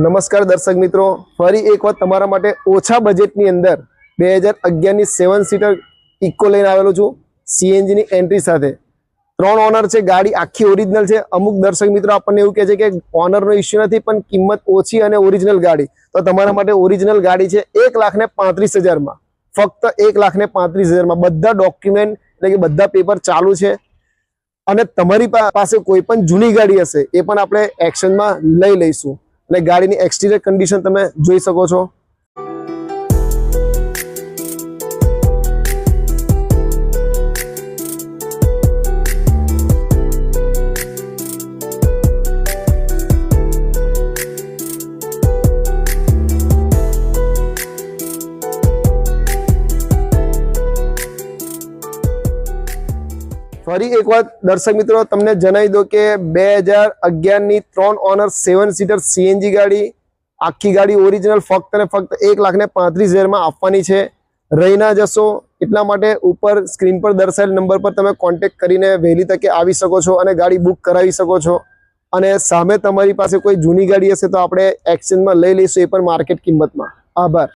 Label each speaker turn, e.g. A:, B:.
A: નમસ્કાર દર્શક મિત્રો, ફરી એક વખત તમારા માટે ઓછા બજેટની અંદર 2011 ની 7 સીટર ઇકો લઈને આવેલો છું સીએનજી ની એન્ટ્રી સાથે। 3 ઓનર છે, ગાડી આખી ઓરિજિનલ છે। અમુક દર્શક મિત્રો આપણને એવું કહે છે કે ઓનરનો ઇશ્યુ નથી પણ કિંમત ઓછી અને ઓરિજિનલ ગાડી, તો તમારા માટે ઓરિજિનલ ગાડી છે 1,35,000 માં, ફક્ત 1,35,000 માં। બધા ડોક્યુમેન્ટ એટલે કે બધા પેપર ચાલુ છે અને તમારી પાસે કોઈ પણ જૂની ગાડી હશે એ પણ આપણે એક્શનમાં લઈ લઈશું અને ગાડીની એક્સટીરિયર કન્ડિશન તમે જોઈ શકો છો। ફરી એક વાત દર્શક મિત્રો તમને જણાવી દો કે 2011 ની 3 ઓનર 7 સીટર સીએનજી ગાડી, આખી ગાડી ઓરિજિનલ, ફક્ત ને ફક્ત 1,35,000 માં આપવાની છે। રહી ના જશો એટલા માટે ઉપર સ્ક્રીન પર દર્શાવેલ નંબર પર તમે કોન્ટેક્ટ કરીને વહેલી તકે આવી શકો છો અને ગાડી બુક કરાવી શકો છો। અને સામે તમારી પાસે કોઈ જૂની ગાડી હશે તો આપણે એક્સચેન્જમાં લઈ લઈશું, એ પણ માર્કેટ કિંમતમાં। આભાર।